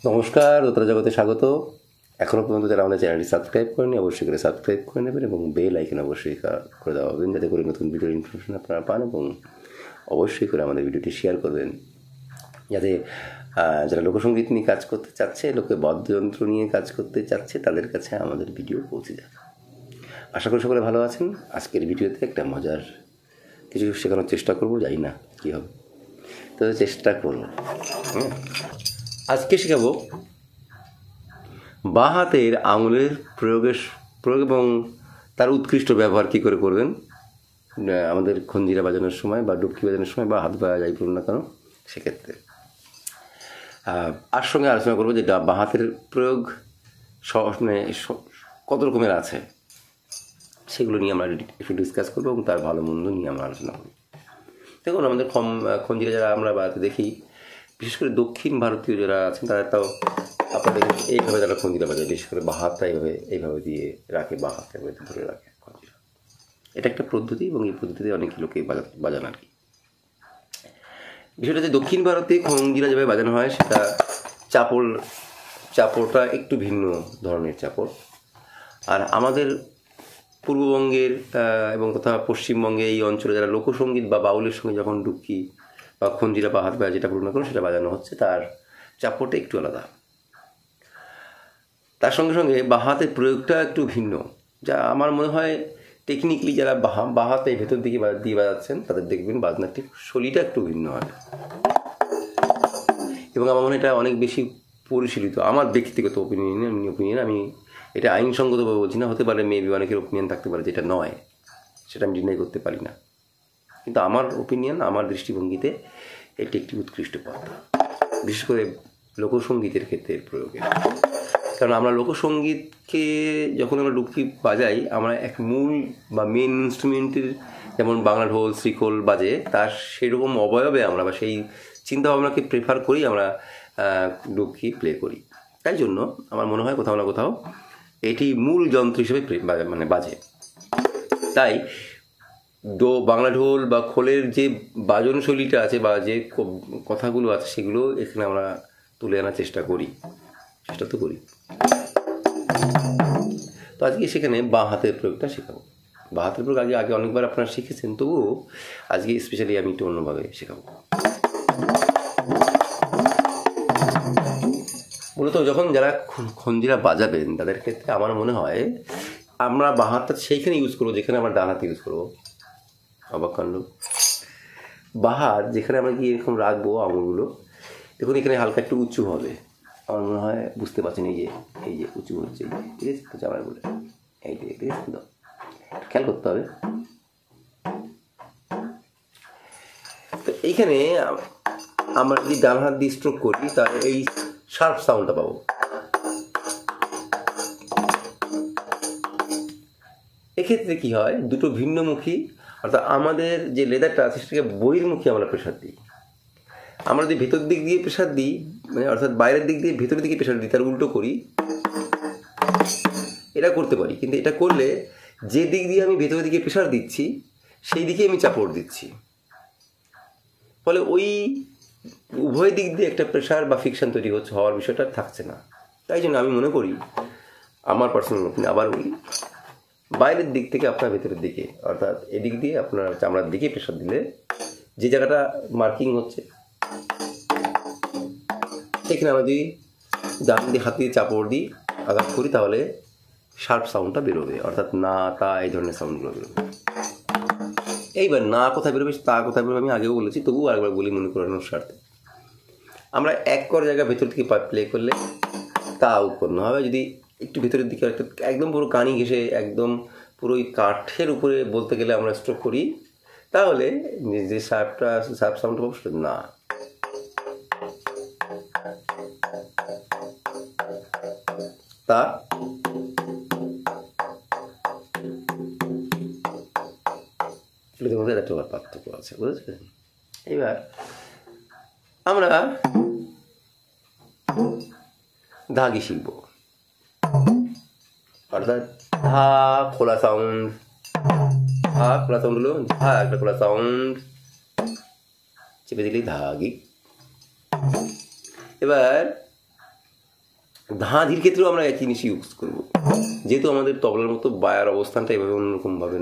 নমস্কার, দোতরা জগতে স্বাগত। এখনও পর্যন্ত যারা আমাদের চ্যানেলটি সাবস্ক্রাইব করেনি অবশ্যই করে সাবস্ক্রাইব করে নেবেন এবং বেল আইকন অবশ্যই করে দেওয়া হবেন, যাতে করে নতুন ভিডিওর ইনফরমেশন আপনারা পান, এবং অবশ্যই করে আমাদের ভিডিওটি শেয়ার করবেন, যাতে যারা লোকসঙ্গীত নিয়ে কাজ করতে চাচ্ছে, লোকে বাদ্যযন্ত্র নিয়ে কাজ করতে চাচ্ছে, তাদের কাছে আমাদের ভিডিও পৌঁছে যায়। আশা করি সকলে ভালো আছেন। আজকের ভিডিওতে একটা মজার কিছু শেখানোর চেষ্টা করব, জানি না কী হবে, তবে চেষ্টা করব। আজকে শেখাবো বাঁ হাতের আঙুলের প্রয়োগ এবং তার উৎকৃষ্ট ব্যবহার কী করে করবেন আমাদের খঞ্জিরা বাজানোর সময় বা ডুবকি বাজানোর সময় বা হাত বাজা যাই করুন না কেন সেক্ষেত্রে। আর সঙ্গে আলোচনা করবো যে বাঁ হাতের প্রয়োগ কত রকমের আছে, সেগুলো নিয়ে আমরা একটু ডিসকাস করবো এবং তার ভালো মন্দ নিয়ে আমরা আলোচনা করি। দেখুন, আমাদের খঞ্জিরা যারা আমরা বাড়াতে দেখি, বিশেষ করে দক্ষিণ ভারতীয় যারা আছেন তারা তাও আপনারা দেখেন এইভাবে তারা খঞ্জিরা বাজায়, বিশেষ করে বাঁ হাতটা এইভাবে দিয়ে রাখে, বাঁ হাতটা ধরে রাখে খঞ্জিরা। এটা একটা পদ্ধতি এবং এই পদ্ধতিতে অনেক লোকে বাজান আর কি। বিষয়টা যে দক্ষিণ ভারতে খঞ্জিরা যেভাবে বাজানো হয় সেটা চাপড়টা একটু ভিন্ন ধরনের চাপড়। আর আমাদের পূর্ববঙ্গের এবং তথা পশ্চিমবঙ্গে এই অঞ্চলে যারা লোকসঙ্গীত বা বাউলের সঙ্গে যখন ডুবকি বা খঞ্জিরা বা হাত বাজা যেটা বলুন না কেন সেটা বাজানো হচ্ছে, তার চাপড়টা একটু আলাদা। তার সঙ্গে সঙ্গে বাঁ হাতের প্রয়োগটা একটু ভিন্ন, যা আমার মনে হয় টেকনিক্যালি যারা বাঁ হাতে ভেতর দিকে দিয়ে বাজাচ্ছেন তাদের দেখবেন বাজনার ঠিক শৈলীটা একটু ভিন্ন হয়, এবং আমার মনে হয় এটা অনেক বেশি পরিশীলিত। আমার ব্যক্তিগত ওপিনিয়ন, আমি এটা আইনসঙ্গতভাবে বলছি না, হতে পারে মেবি অনেকের ওপিনিয়ন থাকতে পারে যেটা নয়, সেটা আমি ডিনাই করতে পারি না, কিন্তু আমার ওপিনিয়ন, আমার দৃষ্টিভঙ্গিতে এটি একটি উৎকৃষ্ট পন্থা, বিশেষ করে লোকসঙ্গীতের ক্ষেত্রে প্রয়োগে। কারণ আমরা লোকসঙ্গীতকে যখন আমরা ডুবকি বাজাই, আমরা এক মূল বা মেন ইনস্ট্রুমেন্টের যেমন বাংলা ঢোল শ্রীখোল বাজে, তার সেরকম অবয়বে আমরা বা সেই চিন্তাভাবনাকে প্রেফার করেই আমরা ডুবকি প্লে করি। তাই জন্য আমার মনে হয় কোথাও না কোথাও এটি মূল যন্ত্র হিসেবে বাজে। তাই বাংলা ঢোল বা খোলের যে বাজন শৈলীটা আছে বা যে কথাগুলো আছে সেগুলো এখানে আমরা তুলে আনার চেষ্টা তো করি। তো আজকে সেখানে বাঁ হাতের প্রয়োগটা শেখাবো। বাঁ হাতের প্রয়োগ আগে অনেকবার আপনারা শিখেছেন, তবুও আজকে স্পেশালি আমি একটু অন্যভাবে শেখাবো। মূলত যখন যারা খঞ্জিরা বাজাবেন তাদের ক্ষেত্রে আমার মনে হয় আমরা বাঁ হাতটা সেইখানে ইউজ করবো যেখানে আমরা ডান হাতে ইউজ করবো। অবাক কাণ্ড, বাঁ হাত যেখানে আমরা গিয়ে এরকম রাখবো আঙুলগুলো, দেখুন এখানে হালকা একটু উঁচু হবে। আমার মনে হয় বুঝতে পারছেন, এই যে উঁচু হচ্ছে, ঠিক আছে তো চাপায় বলে এইটা, ঠিক আছে তো খেয়াল করতে হবে। তো এইখানে আমরা যদি ডান হাত দিয়ে স্ট্রোক করি তাহলে এই শার্প সাউন্ডটা পাবো। এক্ষেত্রে কি হয়, দুটো ভিন্নমুখী, অর্থাৎ আমাদের যে লেদারটা আছে সেটাকে বহির্মুখী আমরা প্রেশার দিই। আমরা যদি ভেতর দিক দিয়ে প্রেশার দিই, মানে অর্থাৎ বাইরের দিক দিয়ে ভেতরের দিকে প্রেশার দিই, তার উল্টো করি, এটা করতে পারি। কিন্তু এটা করলে যে দিক দিয়ে আমি ভেতরের দিকে প্রেশার দিচ্ছি সেই দিকে আমি চাপড় দিচ্ছি, ফলে ওই উভয় দিক দিয়ে একটা প্রেশার বা ফিকশন তৈরি হওয়ার বিষয়টা থাকছে না। তাই জন্য আমি মনে করি, আমার পার্সোনাল ওপিনিয়ন, আবার বলি, বাইরের দিক থেকে আপনার ভেতরের দিকে, অর্থাৎ এদিক দিয়ে আপনার চামড়ার দিকে প্রেশার দিলে যে জায়গাটা মার্কিং হচ্ছে সেখানে আমরা যদি ডান দিয়ে হাত দিয়ে চাপড় দিই, আঘাত করি, তাহলে শার্প সাউন্ডটা বেরোবে, অর্থাৎ না তা এই ধরনের সাউন্ডগুলো বেরোবে। এইবার না কোথায় বেরোবে তা কোথায় বেরোবে আমি আগেও বলেছি, তবুও আরেকবার বলি মনে করানোর স্বার্থে। আমরা এক কর জায়গা ভেতর থেকে প্লে করলে তা উৎপন্ন হবে। যদি একটু ভেতরের দিকে একদম পুরো কানি ঘেঁষে একদম পুরো ওই কাঠের উপরে বলতে গেলে আমরা স্ট্রোক করি, তাহলে যে সার্ফটা সার্ফ সাউন্ডটা পাবো সেটা না। তা এটার মধ্যে একটা পার্থক্য আছে, বুঝেছেন? এবার আমরা ধাগি শিখব, অর্থাৎ ধা খোলা সাউন্ড, ধা খোলা সাউন্ড হলো ধা একটা খোলা সাউন্ড, চেপে দিলেই ধাগি। এবার ধাঁধির ক্ষেত্রেও আমরা একই জিনিস ইউজ করবো, যেহেতু আমাদের তবলার মতো বায়ার অবস্থানটা এভাবে অন্যরকম ভাবে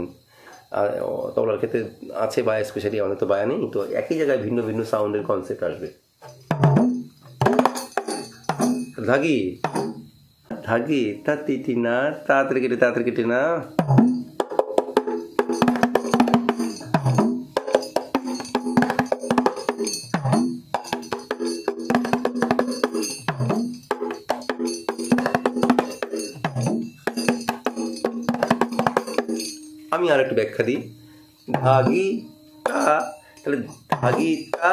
তবলার ক্ষেত্রে আছে, বায়া স্পেশালি আমাদের তো বায়া নেই, তো একই জায়গায় ভিন্ন ভিন্ন সাউন্ডের কনসেপ্ট আসবে। ধাগি ধাগি তা তিতি না, তাড়াতাড়ি কেটে না, আমি আর একটু ব্যাখ্যা দিই। ধাগি তা, তাহলে ধাগি তা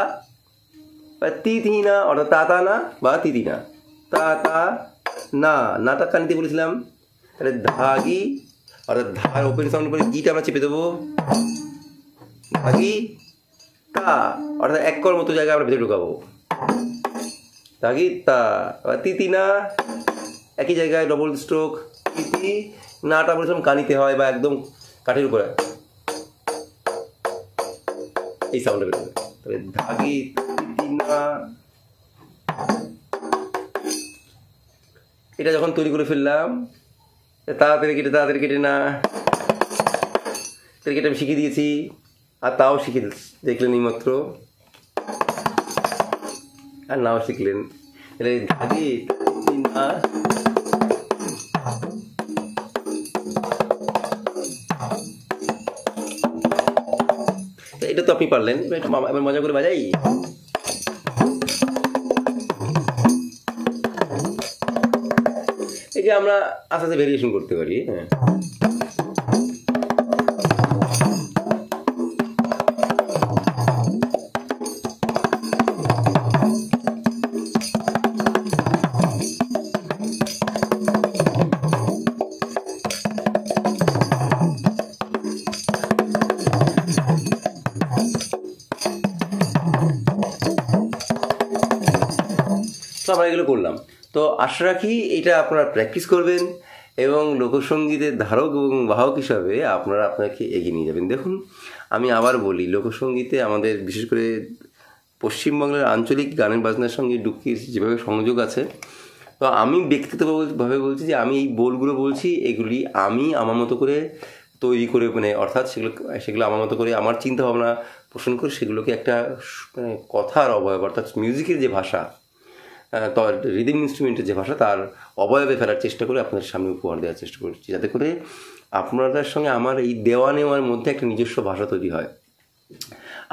বা তিথি না, অর্থাৎ তা না বা তিথি না, তা না, নাটা কানিতে বলেছিলাম। তাহলে ধাগি অর্থাৎ ধার ওপেন সাউন্ড করে গিটা আমরা চেপে দেবো, ধাগি তা অর্থাৎ এক কর মতো জায়গায় আমরা ভেতরে ঢুকাবো, ধাগি তা বা তিথি না, একই জায়গায় ডবল স্ট্রোক, তিথি নাটা বলেছিলাম কানিতে হয় বা একদম কাঠের উপরে এই সাউন্ডটা বেরোবে। তবে ধাগি তিথি না, এটা যখন তৈরি করে ফেললাম, তাড়াতাড়ি কেটে না, তাড়াতাড়ি কেটে আমি শিখিয়ে দিয়েছি, আর তাও শিখে দেখলেন এই মাত্র, আর নাও শিখলেন। তাহলে ধাগি তিথি না, এটা তো আপনি পারলেন। এবার মজা করে বাজাই। এই যে আমরা আস্তে আস্তে ভেরিয়েশন করতে পারি। হ্যাঁ, তো আমরা এগুলো করলাম। তো আশা রাখি এটা আপনারা প্র্যাকটিস করবেন এবং লোকসঙ্গীতের ধারক এবং বাহক হিসাবে আপনারা আপনাকে এগিয়ে নিয়ে যাবেন। দেখুন, আমি আবার বলি, লোকসঙ্গীতে আমাদের বিশেষ করে পশ্চিমবঙ্গের আঞ্চলিক গানের বাজনার সঙ্গে ডুক্কির যেভাবে সংযোগ আছে, তো আমি ব্যক্তিগতভাবে বলছি যে আমি এই বোলগুলো বলছি, এগুলি আমি আমার মতো করে তৈরি করে, মানে অর্থাৎ সেগুলো আমার মতো করে আমার চিন্তাভাবনা পোষণ করে সেগুলোকে একটা মানে কথার অবয়ব, অর্থাৎ মিউজিকের যে ভাষা, রিদিম ইনস্ট্রুমেন্টের যে ভাষা, তার অবয়বে ফেলার চেষ্টা করে আপনাদের সামনে উপহার দেওয়ার চেষ্টা করছি, যাতে করে আপনাদের সঙ্গে আমার এই দেওয়া নেওয়ার মধ্যে একটা নিজস্ব ভাষা তৈরি হয়।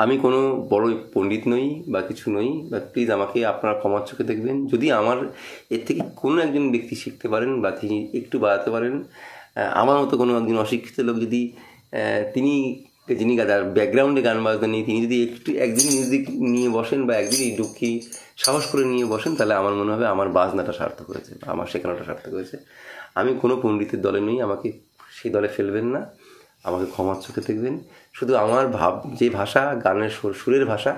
আমি কোনো বড় পণ্ডিত নই বা কিছু নই, বা প্লিজ আমাকে আপনারা ক্ষমার চোখে দেখবেন যদি আমার এর থেকে কোনো একজন ব্যক্তি শিখতে পারেন বা তিনি একটু বাড়াতে পারেন। আমার মতো কোনো একজন অশিক্ষিত লোক যদি যিনি যার ব্যাকগ্রাউন্ডে গান বাজনা নেই, তিনি যদি একদিন মিউজিক নিয়ে বসেন বা একদিন এই ডুক্কি সাহস করে নিয়ে বসেন, তাহলে আমার মনে হবে আমার বাজনাটা সার্থক হয়েছে, আমার শেখানোটা সার্থক হয়েছে। আমি কোনো পণ্ডিতের দলে নই, আমাকে সেই দলে ফেলবেন না, আমাকে ক্ষমার চোখে দেখবেন। শুধু আমার যে ভাষা, গানের সুরের ভাষা,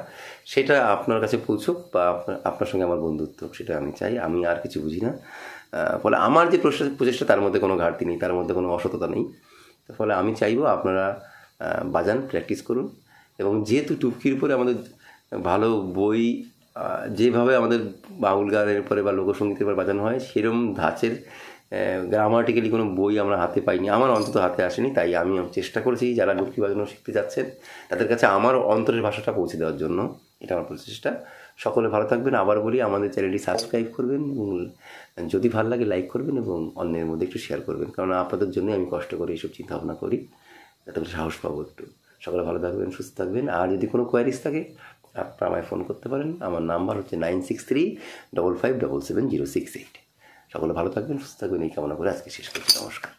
সেটা আপনার কাছে পৌঁছুক বা আপনার সঙ্গে আমার বন্ধুত্ব, সেটা আমি চাই। আমি আর কিছু বুঝি না, ফলে আমার যে প্রচেষ্টা তার মধ্যে কোনো ঘাটতি নেই, তার মধ্যে কোনো অসততা নেই। ফলে আমি চাইবো আপনারা বাজান, প্র্যাকটিস করুন। এবং যেহেতু টুপকির উপরে আমাদের ভালো বই, যেভাবে আমাদের বাউল গানের পরে বা লোকসঙ্গীতের পরে বাজানো হয়, সেরকম ধাঁচের গ্রামাটিক্যালি কোনো বই আমরা হাতে পাইনি, আমার অন্তত হাতে আসেনি। তাই আমি চেষ্টা করেছি যারা ডুক্কি বাজানো শিখতে যাচ্ছেন তাদের কাছে আমার অন্তরের ভাষাটা পৌঁছে দেওয়ার জন্য, এটা আমার প্রচেষ্টা। সকলে ভালো থাকবেন। আবার বলি, আমাদের চ্যানেলটি সাবস্ক্রাইব করবেন এবং যদি ভালো লাগে লাইক করবেন এবং অন্যের মধ্যে একটু শেয়ার করবেন, কারণ আপনাদের জন্যই আমি কষ্ট করে এইসব চিন্তাভাবনা করি, যাতে করে সাহস পাবো একটু। সকলে ভালো থাকবেন, সুস্থ থাকবেন। আর যদি কোনো কোয়ারিজ থাকে আপনারা আমায় ফোন করতে পারেন। আমার নাম্বার হচ্ছে 9635577068। সকলে ভালো থাকবেন, সুস্থ থাকবেন, এই কামনা করে আজকে শেষ করছি। নমস্কার।